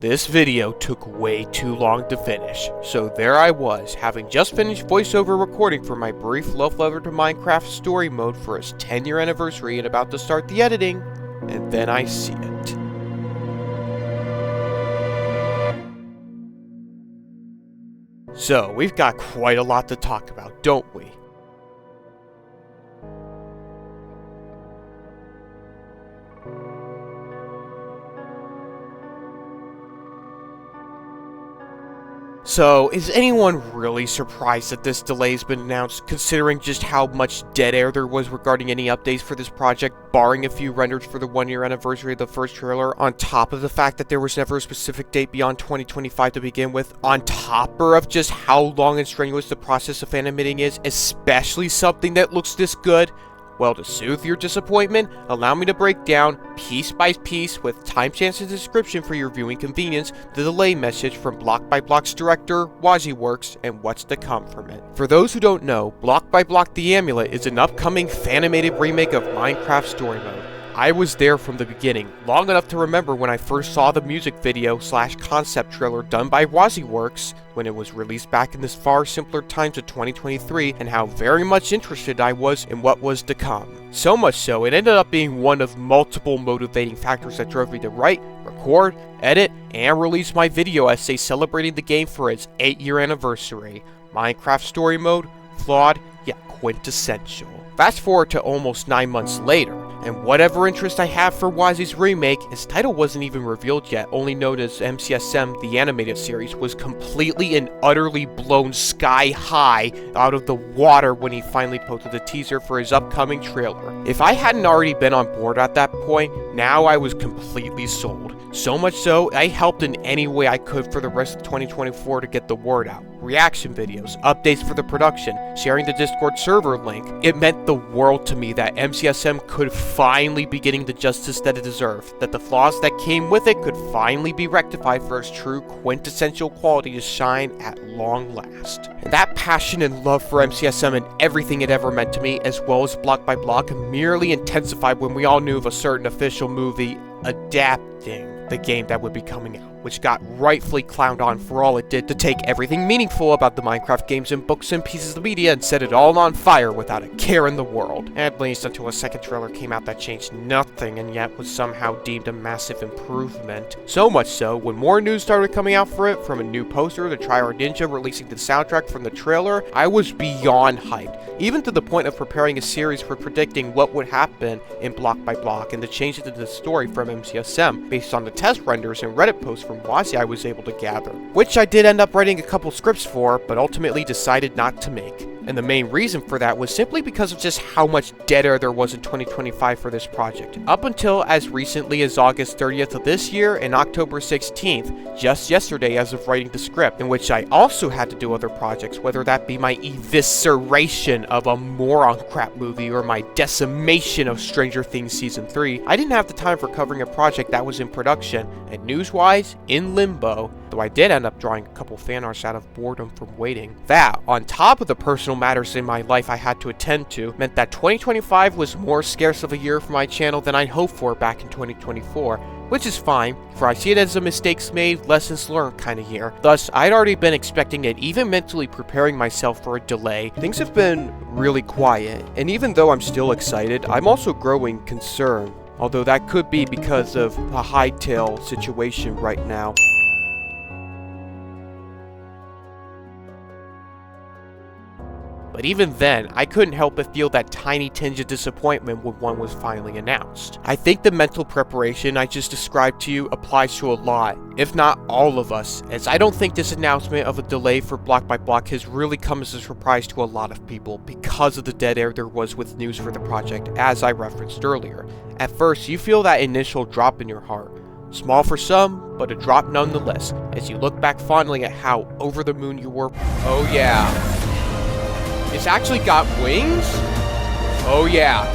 This video took way too long to finish, so there I was, having just finished voiceover recording for my brief love letter to Minecraft story mode for its 10-year anniversary and about to start the editing, and then I see it. So, we've got quite a lot to talk about, don't we? So, is anyone really surprised that this delay has been announced, considering just how much dead air there was regarding any updates for this project, barring a few renders for the 1-year anniversary of the first trailer, on top of the fact that there was never a specific date beyond 2025 to begin with, on top of just how long and strenuous the process of animating is, especially something that looks this good? Well, to soothe your disappointment, allow me to break down, piece by piece, with timestamps and description for your viewing convenience, the delay message from Block by Block's director, Wazzy Works, and what's to come from it. For those who don't know, Block by Block The Amulet is an upcoming fan-animated remake of Minecraft Story Mode. I was there from the beginning, long enough to remember when I first saw the music video / concept trailer done by Wazzy Works when it was released back in the far simpler times of 2023, and how very much interested I was in what was to come. So much so, it ended up being one of multiple motivating factors that drove me to write, record, edit, and release my video essay celebrating the game for its 8-year anniversary. Minecraft Story Mode, flawed yet quintessential. Fast forward to almost 9 months later, and whatever interest I have for Wazzy's remake, its title wasn't even revealed yet, only known as MCSM the Animated Series, was completely and utterly blown sky high out of the water when he finally posted the teaser for his upcoming trailer. If I hadn't already been on board at that point, now I was completely sold. So much so, I helped in any way I could for the rest of 2024 to get the word out. Reaction videos, updates for the production, sharing the Discord server link. It meant the world to me that MCSM could finally be getting the justice that it deserved, that the flaws that came with it could finally be rectified for its true quintessential quality to shine at long last. And that passion and love for MCSM and everything it ever meant to me, as well as Block by Block, merely intensified when we all knew of a certain official movie adapting the game that would be coming out, which got rightfully clowned on for all it did to take everything meaningful about the Minecraft games and books and pieces of media and set it all on fire without a care in the world. At least until a second trailer came out that changed nothing and yet was somehow deemed a massive improvement. So much so, when more news started coming out for it, from a new poster to Tryhard Ninja releasing the soundtrack from the trailer, I was beyond hyped, even to the point of preparing a series for predicting what would happen in Block by Block and the changes to the story from MCSM based on the test renders and Reddit posts from Wazzy I was able to gather, which I did end up writing a couple scripts for, but ultimately decided not to make. And the main reason for that was simply because of just how much dead air there was in 2025 for this project. Up until as recently as August 30th of this year and October 16th, just yesterday as of writing the script, in which I also had to do other projects, whether that be my evisceration of a moron crap movie or my decimation of Stranger Things Season 3, I didn't have the time for covering a project that was in production, and news-wise, in limbo, though I did end up drawing a couple fan arts out of boredom from waiting. That, on top of the personal matters in my life I had to attend to, meant that 2025 was more scarce of a year for my channel than I'd hoped for back in 2024, which is fine, for I see it as a mistakes made, lessons learned kind of year. Thus, I'd already been expecting it, even mentally preparing myself for a delay. Things have been really quiet, and even though I'm still excited, I'm also growing concerned, although that could be because of a hightail situation right now. But even then, I couldn't help but feel that tiny tinge of disappointment when one was finally announced. I think the mental preparation I just described to you applies to a lot, if not all of us, as I don't think this announcement of a delay for Block by Block has really come as a surprise to a lot of people because of the dead air there was with news for the project, as I referenced earlier. At first, you feel that initial drop in your heart. Small for some, but a drop nonetheless, as you look back fondly at how over the moon you were. Oh yeah. It's actually got wings? Oh yeah.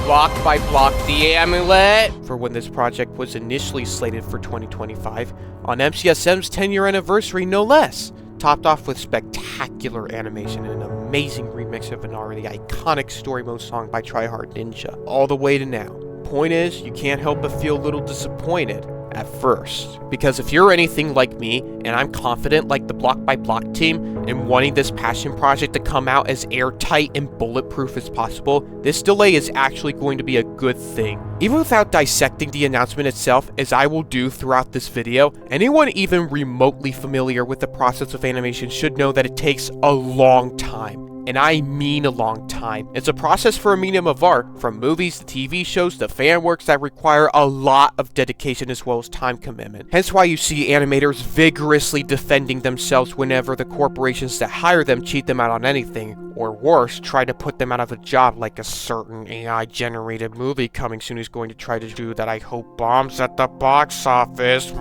Block by Block The Amulet, for when this project was initially slated for 2025, on MCSM's 10-year anniversary no less, topped off with spectacular animation and an amazing remix of an already iconic story mode song by Tryhard Ninja, all the way to now. Point is, you can't help but feel a little disappointed, at first. Because if you're anything like me, and I'm confident like the Block by Block team in wanting this passion project to come out as airtight and bulletproof as possible, this delay is actually going to be a good thing. Even without dissecting the announcement itself, as I will do throughout this video, anyone even remotely familiar with the process of animation should know that it takes a long time. And I mean a long time. It's a process for a medium of art, from movies to TV shows to fan works, that require a lot of dedication as well as time commitment. Hence why you see animators vigorously defending themselves whenever the corporations that hire them cheat them out on anything, or worse, try to put them out of a job, like a certain AI-generated movie coming soon is going to try to do that I hope bombs at the box office.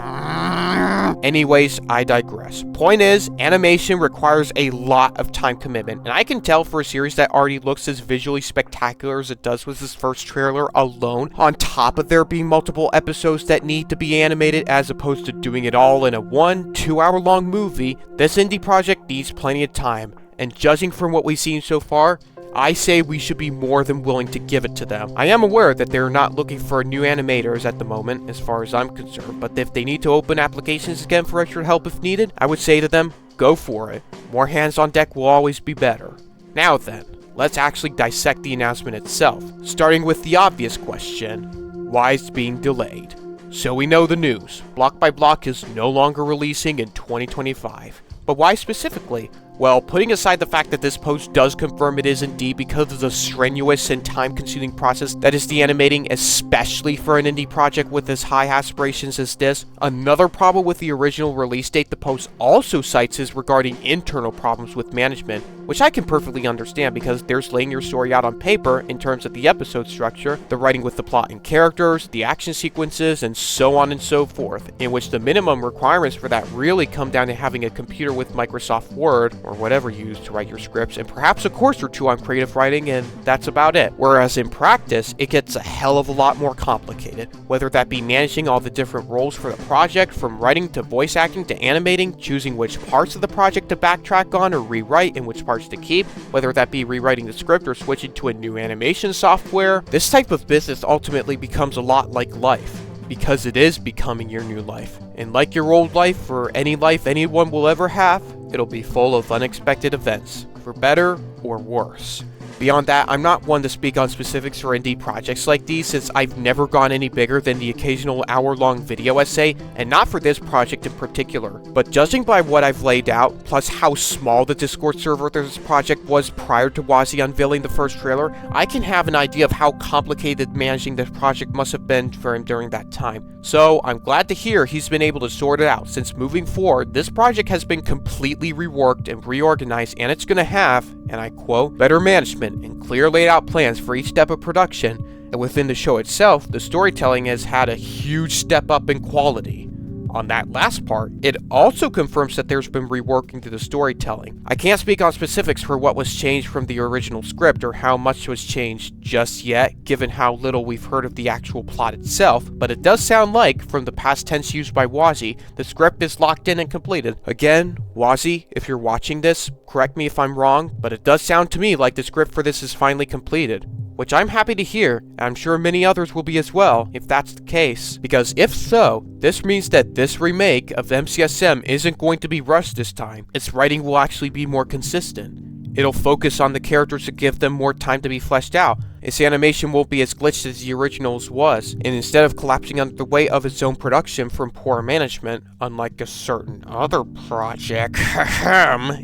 Anyways, I digress. Point is, animation requires a lot of time commitment, and I can tell for a series that already looks as visually spectacular as it does with this first trailer alone, on top of there being multiple episodes that need to be animated as opposed to doing it all in a 1-2 hour long movie, this indie project needs plenty of time, and judging from what we've seen so far, I say we should be more than willing to give it to them. I am aware that they're not looking for new animators at the moment, as far as I'm concerned, but if they need to open applications again for extra help if needed, I would say to them, go for it. More hands on deck will always be better. Now then, let's actually dissect the announcement itself, starting with the obvious question, why it's being delayed. So we know the news. Block by Block is no longer releasing in 2025. But why specifically? Well, putting aside the fact that this post does confirm it is indeed because of the strenuous and time-consuming process that is the animating, especially for an indie project with as high aspirations as this, another problem with the original release date the post also cites is regarding internal problems with management, which I can perfectly understand because there's laying your story out on paper in terms of the episode structure, the writing with the plot and characters, the action sequences, and so on and so forth, in which the minimum requirements for that really come down to having a computer with Microsoft Word, or whatever you use to write your scripts, and perhaps a course or two on creative writing, and that's about it. Whereas in practice, it gets a hell of a lot more complicated, whether that be managing all the different roles for the project, from writing to voice acting to animating, choosing which parts of the project to backtrack on or rewrite and which parts to keep, whether that be rewriting the script or switching to a new animation software. This type of business ultimately becomes a lot like life, because it is becoming your new life. And like your old life, or any life anyone will ever have, it'll be full of unexpected events, for better or worse. Beyond that, I'm not one to speak on specifics for indie projects like these, since I've never gone any bigger than the occasional hour-long video essay, and not for this project in particular. But judging by what I've laid out, plus how small the Discord server of this project was prior to Wazzy unveiling the first trailer, I can have an idea of how complicated managing this project must have been for him during that time. So I'm glad to hear he's been able to sort it out, since moving forward, this project has been completely reworked and reorganized, and it's going to have, and I quote, better management and clear laid out plans for each step of production, and within the show itself, the storytelling has had a huge step up in quality. On that last part, it also confirms that there's been reworking to the storytelling. I can't speak on specifics for what was changed from the original script or how much was changed just yet, given how little we've heard of the actual plot itself, but it does sound like, from the past tense used by Wazzy, the script is locked in and completed. Again, Wazzy, if you're watching this, correct me if I'm wrong, but it does sound to me like the script for this is finally completed. Which I'm happy to hear, and I'm sure many others will be as well, if that's the case. Because if so, this means that this remake of MCSM isn't going to be rushed this time. Its writing will actually be more consistent. It'll focus on the characters to give them more time to be fleshed out. Its animation won't be as glitched as the originals was, and instead of collapsing under the weight of its own production from poor management, unlike a certain other project,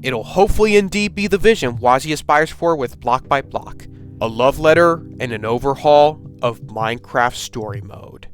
it'll hopefully indeed be the vision Wazzy aspires for with Block by Block. A love letter and an overhaul of Minecraft story mode.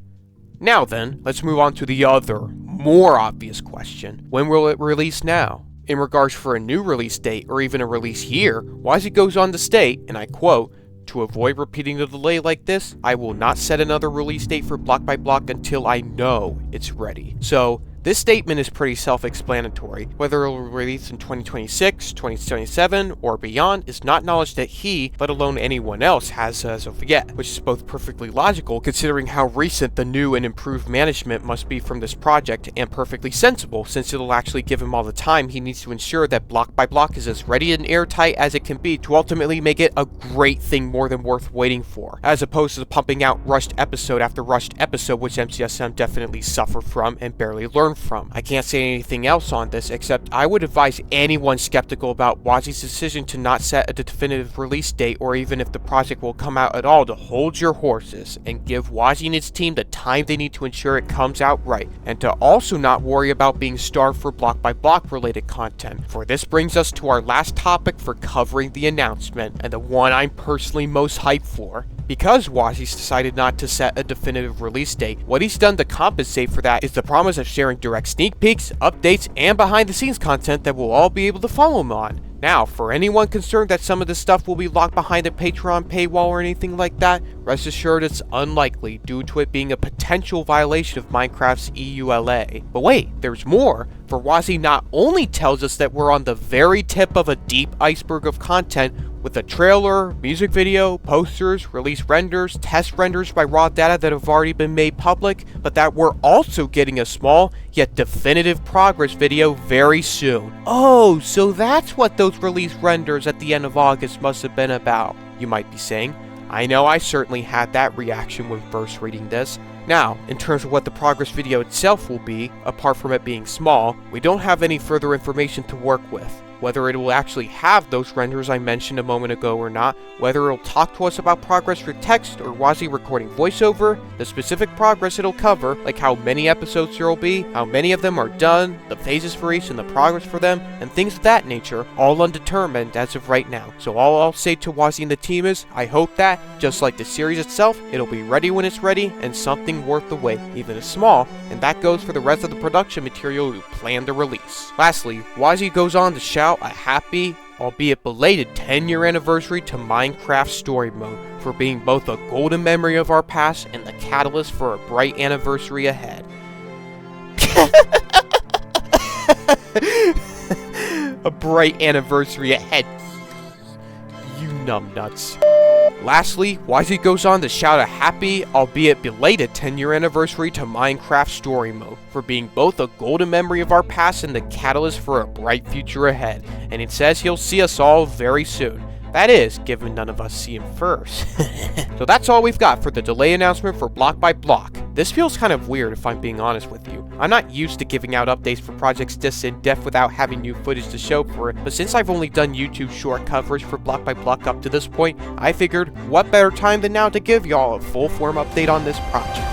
Now then, let's move on to the other, more obvious question. When will it release now? In regards for a new release date or even a release year, Wazzy goes on to state, and I quote, "To avoid repeating a delay like this, I will not set another release date for Block by Block until I know it's ready." So, This statement is pretty self-explanatory. Whether it will release in 2026, 2027, or beyond is not knowledge that he, let alone anyone else, has as of yet, which is both perfectly logical considering how recent the new and improved management must be from this project, and perfectly sensible since it'll actually give him all the time he needs to ensure that block by block is as ready and airtight as it can be to ultimately make it a great thing more than worth waiting for, as opposed to pumping out rushed episode after rushed episode, which MCSM definitely suffer from and barely learn from. I can't say anything else on this except I would advise anyone skeptical about Wazzy's decision to not set a definitive release date or even if the project will come out at all to hold your horses and give Wazzy and his team the time they need to ensure it comes out right, and to also not worry about being starved for block by block related content. For this brings us to our last topic for covering the announcement, and the one I'm personally most hyped for. Because Wazzy's decided not to set a definitive release date, what he's done to compensate for that is the promise of sharing direct sneak peeks, updates, and behind the scenes content that we'll all be able to follow him on. Now, for anyone concerned that some of this stuff will be locked behind a Patreon paywall or anything like that, rest assured it's unlikely due to it being a potential violation of Minecraft's EULA. But wait, there's more, for Wazzy not only tells us that we're on the very tip of a deep iceberg of content with a trailer, music video, posters, release renders, test renders by raw data that have already been made public, but that we're also getting a small yet definitive progress video very soon. Oh, so that's what those release renders at the end of August must have been about, you might be saying. I know I certainly had that reaction when first reading this. Now, in terms of what the progress video itself will be, apart from it being small, we don't have any further information to work with. Whether it will actually have those renders I mentioned a moment ago or not, whether it'll talk to us about progress through text or Wazzy recording voiceover, the specific progress it'll cover, like how many episodes there will be, how many of them are done, the phases for each and the progress for them, and things of that nature, all undetermined as of right now. So all I'll say to Wazzy and the team is, I hope that, just like the series itself, it'll be ready when it's ready, and something worth the wait, even if small, and that goes for the rest of the production material we plan to release. Lastly, Wazzy goes on to shout a happy, albeit belated 10-year anniversary to Minecraft Story Mode for being both a golden memory of our past and the catalyst for a bright anniversary ahead. A bright anniversary ahead. You numbnuts. Lastly, Wazzy goes on to shout a happy, albeit belated 10-year anniversary to Minecraft Story Mode for being both a golden memory of our past and the catalyst for a bright future ahead, and it says he'll see us all very soon. That is, given none of us see him first. So that's all we've got for the delay announcement for Block by Block. This feels kind of weird if I'm being honest with you. I'm not used to giving out updates for projects this in-depth without having new footage to show for it, but since I've only done YouTube short coverage for Block by Block up to this point, I figured what better time than now to give y'all a full-form update on this project.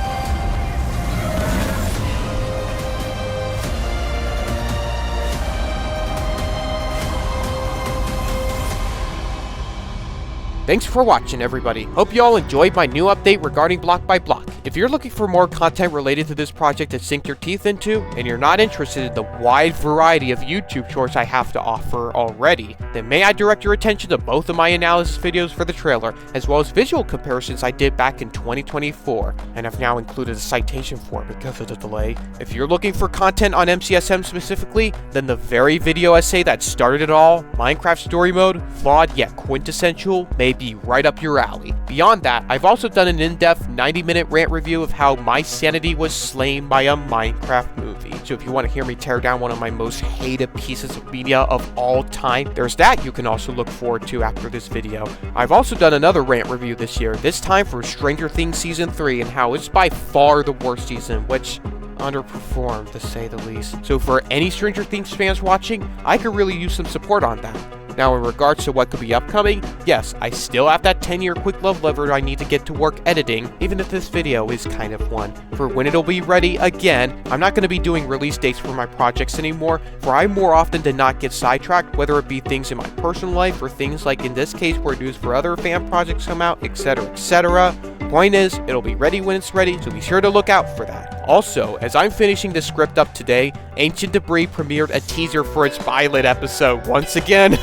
Thanks for watching, everybody. Hope you all enjoyed my new update regarding Block by Block. If you're looking for more content related to this project to sink your teeth into, and you're not interested in the wide variety of YouTube shorts I have to offer already, then may I direct your attention to both of my analysis videos for the trailer, as well as visual comparisons I did back in 2024, and I've now included a citation for it because of the delay. If you're looking for content on MCSM specifically, then the very video essay that started it all, Minecraft Story Mode, flawed yet quintessential, may be right up your alley. Beyond that, I've also done an in-depth 90-minute rant review of how my sanity was slain by a Minecraft movie. So if you want to hear me tear down one of my most hated pieces of media of all time, there's that you can also look forward to after this video. I've also done another rant review this year, this time for Stranger Things Season 3 and how it's by far the worst season, which underperformed to say the least. So for any Stranger Things fans watching, I could really use some support on that. Now in regards to what could be upcoming, yes, I still have that 10-year quick love lever I need to get to work editing, even if this video is kind of one. For when it'll be ready, again, I'm not going to be doing release dates for my projects anymore, for I more often than not get sidetracked, whether it be things in my personal life or things like in this case where news for other fan projects come out, etc, etc. Point is, it'll be ready when it's ready, so be sure to look out for that. Also, as I'm finishing this script up today, Ancient Debris premiered a teaser for its Violet episode once again.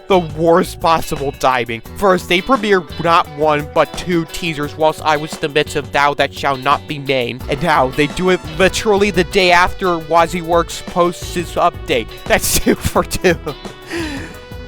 the worst possible timing. First, they premiered not one, but 2 teasers whilst I was in the midst of Thou That Shall Not Be Named, and now they do it literally the day after Wazzy Works posts his update. That's 2 for 2.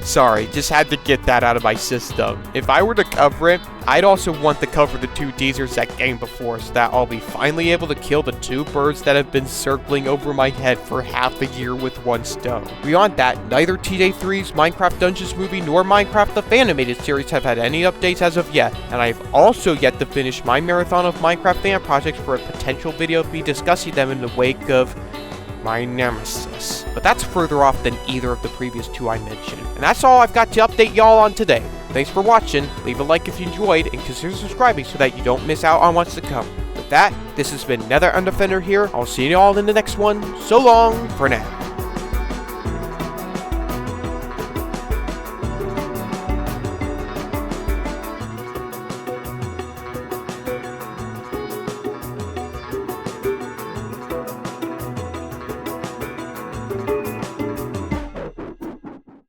Sorry, just had to get that out of my system. If I were to cover it, I'd also want to cover the 2 teasers that came before so that I'll be finally able to kill the 2 birds that have been circling over my head for half a year with 1 stone. Beyond that, neither TJ3's Minecraft Dungeons movie nor Minecraft the Animated series have had any updates as of yet, and I've also yet to finish my marathon of Minecraft fan projects for a potential video of me discussing them in the wake of my nemesis. But that's further off than either of the previous 2 I mentioned. And that's all I've got to update y'all on today. Thanks for watching, leave a like if you enjoyed, and consider subscribing so that you don't miss out on what's to come. With that, this has been Nether Undefender here. I'll see y'all in the next one. So long for now.